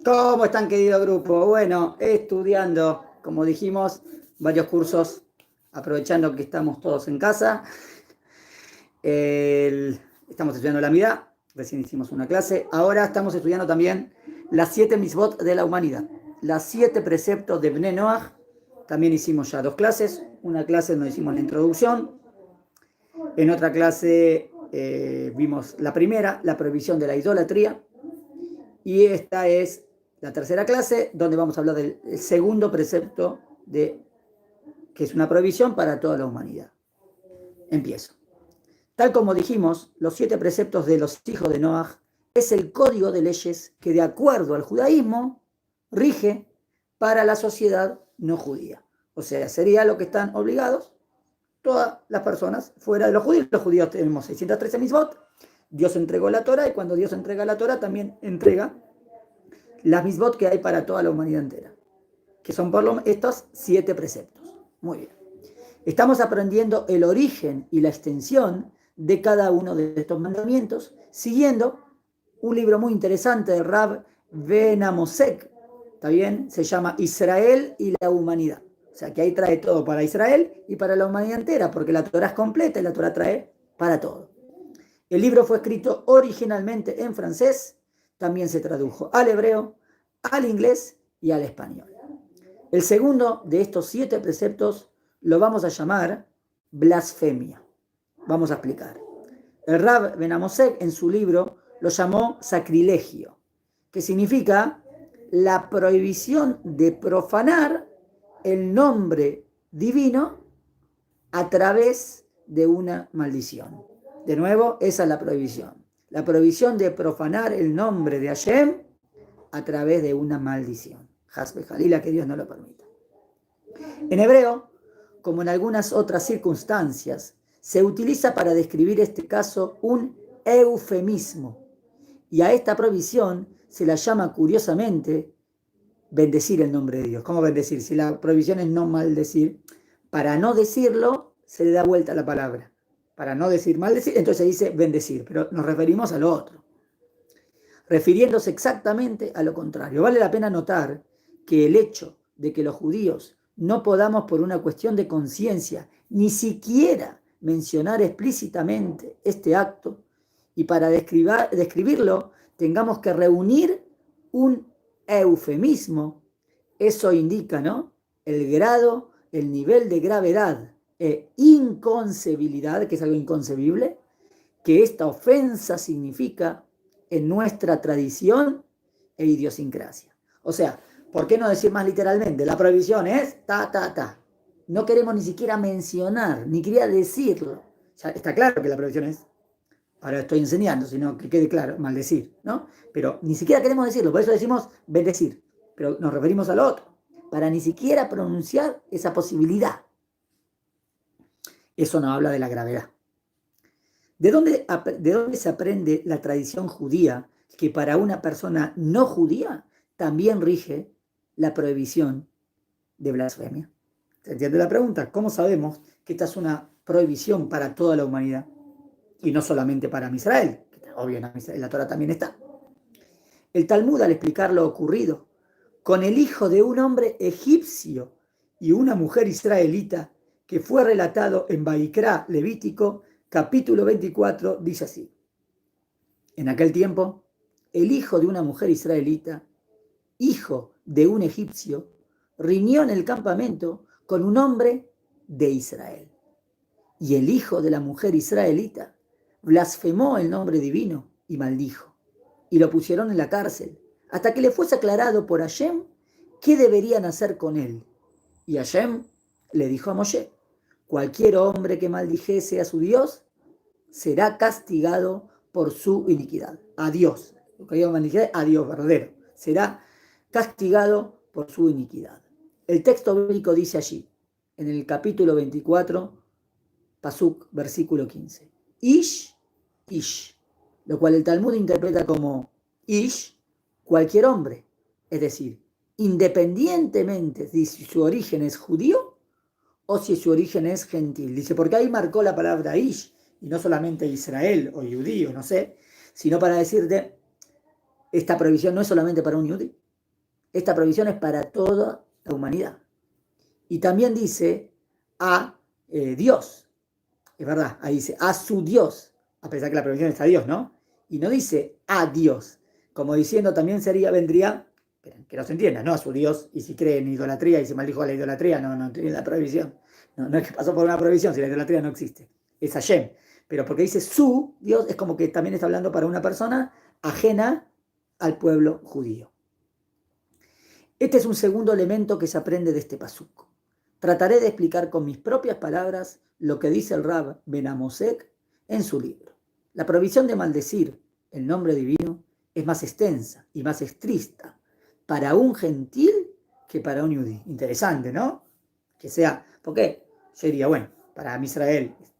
¿Cómo están, querido grupo? Bueno, estudiando, como dijimos, varios cursos, aprovechando que estamos todos en casa. Estamos estudiando la Midá, recién hicimos una clase. Ahora estamos estudiando también las 7 mitzvot de la humanidad, las 7 preceptos de Bnei Noach. También hicimos ya 2 clases. Una clase donde hicimos la introducción. En otra clase vimos la primera, la prohibición de la idolatría. Y esta es la tercera clase, donde vamos a hablar del segundo precepto, que es una prohibición para toda la humanidad. Empiezo. Tal como dijimos, los 7 preceptos de los hijos de Noaj es el código de leyes que, de acuerdo al judaísmo, rige para la sociedad no judía. O sea, sería lo que están obligados todas las personas fuera de los judíos. Los judíos tenemos 613 mitzvot. Dios entregó la Torah, y cuando Dios entrega la Torah, también entrega las mitzvot que hay para toda la humanidad entera, que son por estos 7 preceptos. Muy bien. Estamos aprendiendo el origen y la extensión de cada uno de estos mandamientos, siguiendo un libro muy interesante de Rav Ben Amosek. ¿Está bien? Se llama Israel y la humanidad. O sea, que ahí trae todo para Israel y para la humanidad entera, porque la Torah es completa y la Torah trae para todo. El libro fue escrito originalmente en francés, también se tradujo al hebreo, al inglés y al español. El segundo de estos 7 preceptos lo vamos a llamar blasfemia. Vamos a explicar. El Rav Ben Amosek en su libro lo llamó sacrilegio, que significa la prohibición de profanar el nombre divino a través de una maldición. De nuevo, esa es la prohibición. La prohibición de profanar el nombre de Hashem a través de una maldición. Hasbe Jalila, que Dios no lo permita. En hebreo, como en algunas otras circunstancias, se utiliza para describir este caso un eufemismo. Y a esta prohibición se la llama curiosamente bendecir el nombre de Dios. ¿Cómo bendecir? Si la prohibición es no maldecir, para no decirlo se le da vuelta a la palabra. Para no decir maldecir, entonces se dice bendecir, pero nos referimos a lo otro, refiriéndose exactamente a lo contrario. Vale la pena notar que el hecho de que los judíos no podamos, por una cuestión de conciencia, ni siquiera mencionar explícitamente este acto, y para describirlo tengamos que reunir un eufemismo, eso indica, ¿no?, el grado, el nivel de gravedad e inconcebibilidad, que es algo inconcebible, que esta ofensa significa en nuestra tradición e idiosincrasia. O sea, ¿por qué no decir más literalmente? La prohibición es ta, ta, ta. No queremos ni siquiera mencionar, ni quería decirlo. Ya está claro que la prohibición es, ahora estoy enseñando, sino que quede claro, maldecir, ¿no? Pero ni siquiera queremos decirlo, por eso decimos bendecir, pero nos referimos al otro, para ni siquiera pronunciar esa posibilidad. Eso no habla de la gravedad. ¿De dónde se aprende la tradición judía que para una persona no judía también rige la prohibición de blasfemia? ¿Se entiende la pregunta? ¿Cómo sabemos que esta es una prohibición para toda la humanidad y no solamente para Israel? Obvio, en la Torah también está. El Talmud, al explicar lo ocurrido con el hijo de un hombre egipcio y una mujer israelita, que fue relatado en Vaikra, Levítico, capítulo 24, dice así: en aquel tiempo, el hijo de una mujer israelita, hijo de un egipcio, riñó en el campamento con un hombre de Israel. Y el hijo de la mujer israelita blasfemó el nombre divino y maldijo. Y lo pusieron en la cárcel, hasta que le fuese aclarado por Hashem qué deberían hacer con él. Y Hashem le dijo a Moshe: cualquier hombre que maldijese a su Dios será castigado por su iniquidad. A Dios, lo que yo maldije, a Dios verdadero, será castigado por su iniquidad. El texto bíblico dice allí, en el capítulo 24, Pasuk, versículo 15, Ish, Ish, lo cual el Talmud interpreta como Ish, cualquier hombre, es decir, independientemente de si su origen es judío o si su origen es gentil. Dice, porque ahí marcó la palabra Ish, y no solamente Israel o judío, no sé, sino para decirte, esta prohibición no es solamente para un judío, Esta prohibición es para toda la humanidad. Y también dice a Dios. Es verdad, ahí dice a su Dios, a pesar que la prohibición está a Dios, ¿no? Y no dice a Dios, como diciendo también vendría, que no se entienda, no a su Dios, y si cree en idolatría y se maldijo la idolatría, no tiene la prohibición. No es que pasó por una prohibición, si la idolatría no existe, es Hashem. Pero porque dice su Dios, es como que también está hablando para una persona ajena al pueblo judío. Este es un segundo elemento que se aprende de este pasuk. Trataré de explicar con mis propias palabras lo que dice el Rab Ben Amosek en su libro. La prohibición de maldecir el nombre divino es más extensa y más estricta para un gentil que para un yudí. Interesante, ¿no? Que sea, ¿por qué? Yo diría, bueno, para Israel es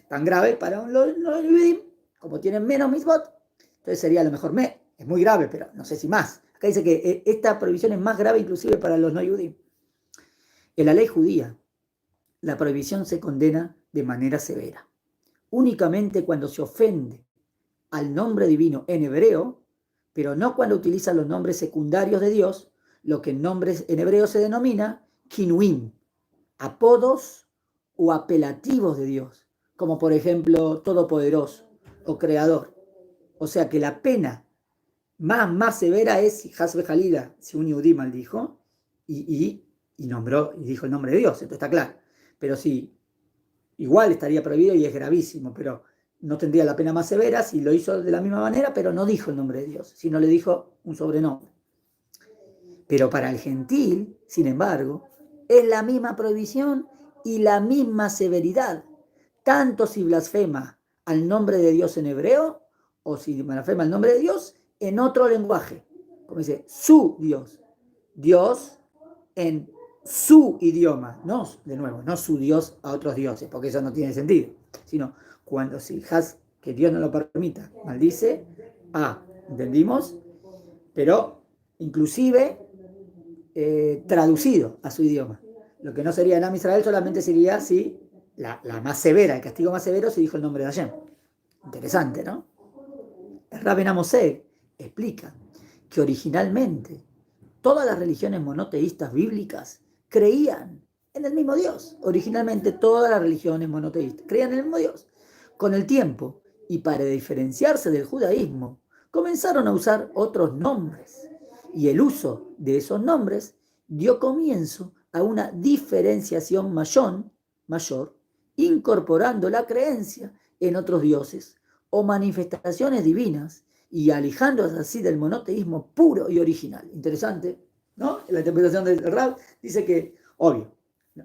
tan grave, para los yudí, como tienen menos misbot, entonces sería a lo mejor es muy grave, pero no sé si más. Acá dice que esta prohibición es más grave inclusive para los no yudí. En la ley judía, la prohibición se condena de manera severa. Únicamente cuando se ofende al nombre divino en hebreo, pero no cuando utiliza los nombres secundarios de Dios, lo que en nombres en hebreo se denomina kinuim, apodos o apelativos de Dios, como por ejemplo Todopoderoso o Creador. O sea que la pena más severa es si Hasbe Jalila, si un yudí maldijo y nombró y dijo el nombre de Dios, esto está claro. Pero sí, igual estaría prohibido y es gravísimo, pero no tendría la pena más severa si lo hizo de la misma manera, pero no dijo el nombre de Dios, sino le dijo un sobrenombre. Pero para el gentil, sin embargo, es la misma prohibición y la misma severidad, tanto si blasfema al nombre de Dios en hebreo o si blasfema el nombre de Dios en otro lenguaje, como dice, su Dios, Dios en su idioma, no, de nuevo, no su Dios a otros dioses, porque eso no tiene sentido, sino cuando si que Dios no lo permita, maldice, entendimos, pero inclusive traducido a su idioma. Lo que no sería en Am Israel solamente sería si la más severa, el castigo más severo, se dijo el nombre de Hashem. Interesante, ¿no? El Rab Ben Amosek explica que originalmente todas las religiones monoteístas bíblicas creían en el mismo Dios. Originalmente todas las religiones monoteístas creían en el mismo Dios. Con el tiempo, y para diferenciarse del judaísmo, comenzaron a usar otros nombres. Y el uso de esos nombres dio comienzo a una diferenciación mayor, incorporando la creencia en otros dioses o manifestaciones divinas y alejándose así del monoteísmo puro y original. Interesante, ¿no? La interpretación del Rab dice que, obvio,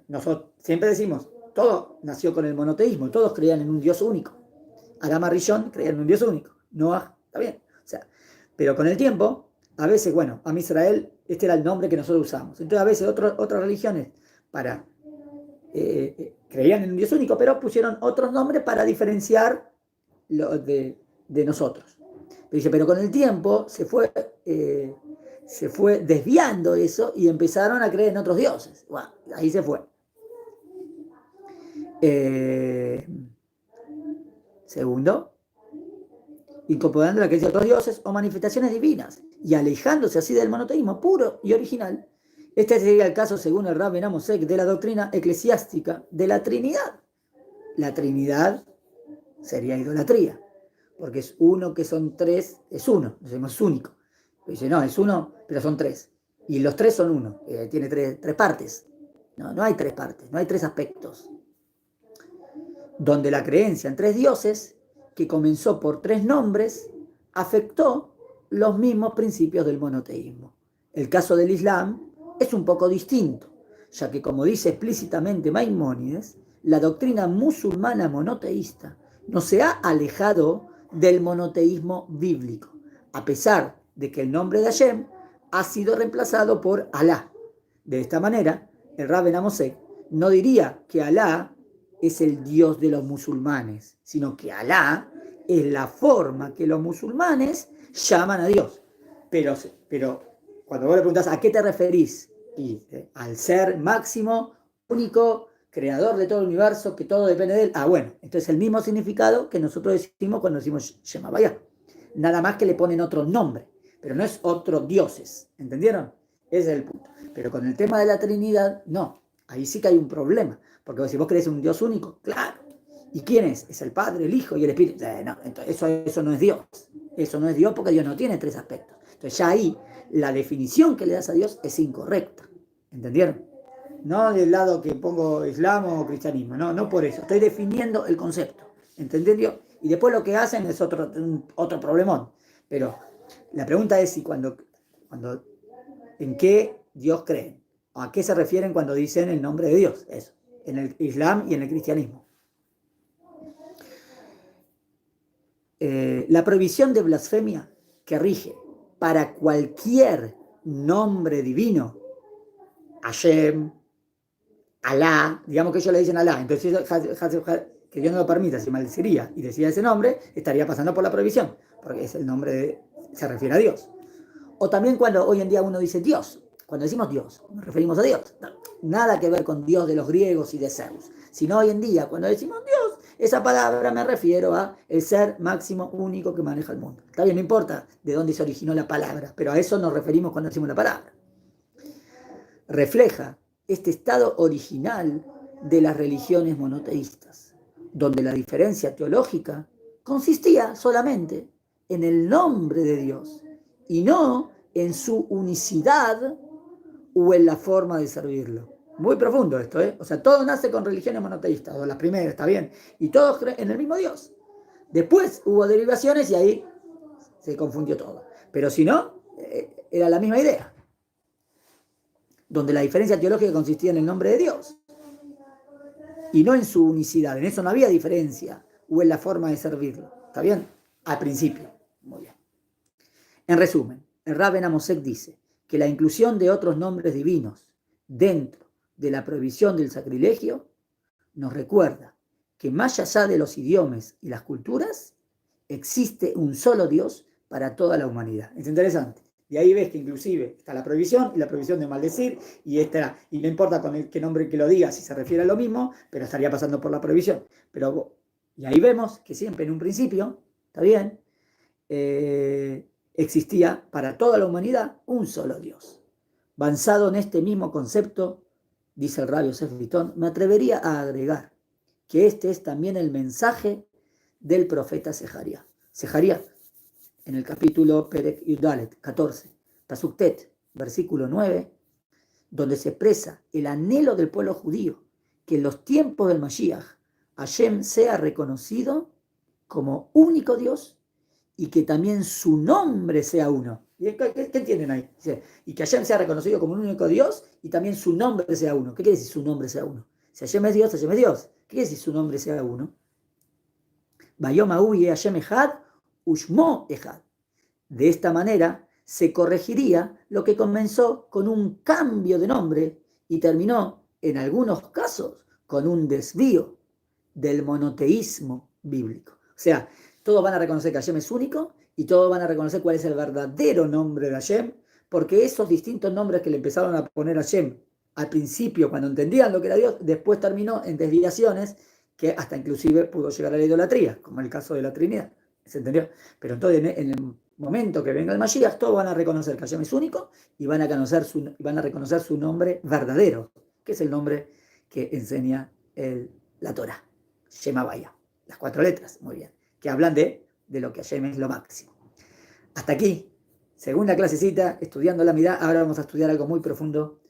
nosotros siempre decimos, todo nació con el monoteísmo, todos creían en un Dios único. Adán Rishon creía en un Dios único, Noah, está bien. O sea, pero con el tiempo, a veces, bueno, Am Israel, este era el nombre que nosotros usamos. Entonces, a veces otras religiones creían en un Dios único, pero pusieron otros nombres para diferenciar lo de nosotros. Pero con el tiempo se fue desviando eso y empezaron a creer en otros dioses. Bueno, ahí se fue. Segundo, incorporando la creencia de otros dioses o manifestaciones divinas y alejándose así del monoteísmo puro y original. Este sería el caso, según el Rab Ben Amosek, de la doctrina eclesiástica de la Trinidad. La Trinidad sería idolatría, porque es uno que son tres, es uno, es único. Dice, no, es uno, pero son tres. Y los tres son uno, tiene tres partes. No hay tres partes, no hay tres aspectos. Donde la creencia en tres dioses, que comenzó por tres nombres, afectó los mismos principios del monoteísmo. El caso del Islam es un poco distinto, ya que como dice explícitamente Maimónides, la doctrina musulmana monoteísta no se ha alejado del monoteísmo bíblico, a pesar de que el nombre de Hashem ha sido reemplazado por Alá. De esta manera, el Rab Ben Amosek no diría que Alá es el Dios de los musulmanes, sino que Alá es la forma que los musulmanes llaman a Dios. Pero cuando vos le preguntás a qué te referís, y al ser máximo, único, creador de todo el universo, que todo depende de él, bueno, entonces el mismo significado que nosotros decimos cuando decimos Shema Vaya. Nada más que le ponen otro nombre, pero no es otro dioses, ¿entendieron? Ese es el punto. Pero con el tema de la Trinidad, no. Ahí sí que hay un problema. Porque si vos crees un Dios único, claro. ¿Y quién es? Es el Padre, el Hijo y el Espíritu. No, entonces eso no es Dios. Eso no es Dios porque Dios no tiene tres aspectos. Entonces ya ahí la definición que le das a Dios es incorrecta. ¿Entendieron? No del lado que pongo Islam o cristianismo. No, no por eso. Estoy definiendo el concepto. ¿Entendió? Y después lo que hacen es otro problemón. Pero la pregunta es si cuando en qué Dios creen. ¿A qué se refieren cuando dicen el nombre de Dios? Eso. En el Islam y en el cristianismo. La prohibición de blasfemia que rige para cualquier nombre divino, Hashem, Alá, digamos que ellos le dicen Alá, entonces que Dios no lo permita, si maldeciría y decía ese nombre, estaría pasando por la prohibición, porque es el nombre se refiere a Dios. O también cuando hoy en día uno dice Dios, cuando decimos Dios, nos referimos a Dios. Nada que ver con Dios de los griegos y de Zeus, sino hoy en día cuando decimos Dios, esa palabra me refiero a el ser máximo único que maneja el mundo. Está bien, no importa de dónde se originó la palabra, pero a eso nos referimos cuando decimos la palabra. Refleja este estado original de las religiones monoteístas, donde la diferencia teológica consistía solamente en el nombre de Dios y no en su unicidad o en la forma de servirlo. Muy profundo esto, ¿eh? O sea, todo nace con religiones monoteístas, o las primeras, está bien, y todos creen en el mismo Dios. Después hubo derivaciones y ahí se confundió todo. Pero si no, era la misma idea, donde la diferencia teológica consistía en el nombre de Dios y no en su unicidad. En eso no había diferencia, o en la forma de servirlo. ¿Está bien? Al principio. Muy bien. En resumen, el Rab Ben Amosek dice que la inclusión de otros nombres divinos dentro de la prohibición del sacrilegio nos recuerda que más allá de los idiomas y las culturas, existe un solo Dios para toda la humanidad. Es interesante. Y ahí ves que inclusive está la prohibición y la prohibición de maldecir, y no importa con qué nombre que lo diga, si se refiere a lo mismo, pero estaría pasando por la prohibición. Y ahí vemos que siempre en un principio, está bien, existía para toda la humanidad un solo Dios. Basado en este mismo concepto, dice el Rabbi Yosef Bitton, me atrevería a agregar que este es también el mensaje del profeta Sejaría. Sejaría, en el capítulo Perek Yudalet 14, Pasuk Tet, versículo 9, donde se expresa el anhelo del pueblo judío que en los tiempos del Mashiach Hashem sea reconocido como único Dios y que también su nombre sea uno. ¿Qué entienden ahí? Y que Hashem sea reconocido como un único Dios y también su nombre sea uno. ¿Qué quiere decir su nombre sea uno? Si Hashem es Dios, Hashem es Dios. ¿Qué quiere decir su nombre sea uno? Bayom Ahu ye Hashem Echad, Ushmo Echad. De esta manera se corregiría lo que comenzó con un cambio de nombre y terminó, en algunos casos, con un desvío del monoteísmo bíblico. O sea, todos van a reconocer que Hashem es único y todos van a reconocer cuál es el verdadero nombre de Hashem, porque esos distintos nombres que le empezaron a poner a Hashem al principio, cuando entendían lo que era Dios, después terminó en desviaciones que hasta inclusive pudo llegar a la idolatría, como el caso de la Trinidad. ¿Se entendió? Pero entonces en el momento que venga el Mashiach, todos van a reconocer que Hashem es único y van a reconocer su nombre verdadero, que es el nombre que enseña la Torah, Shema Vaya, las 4 letras, muy bien, que hablan de lo que Hashem es lo máximo. Hasta aquí, segunda clasecita, estudiando la Midá. Ahora vamos a estudiar algo muy profundo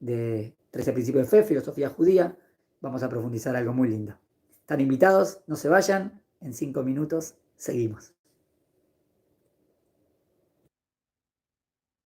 de 13 principios de fe, filosofía judía. Vamos a profundizar algo muy lindo. Están invitados, no se vayan, en 5 minutos seguimos.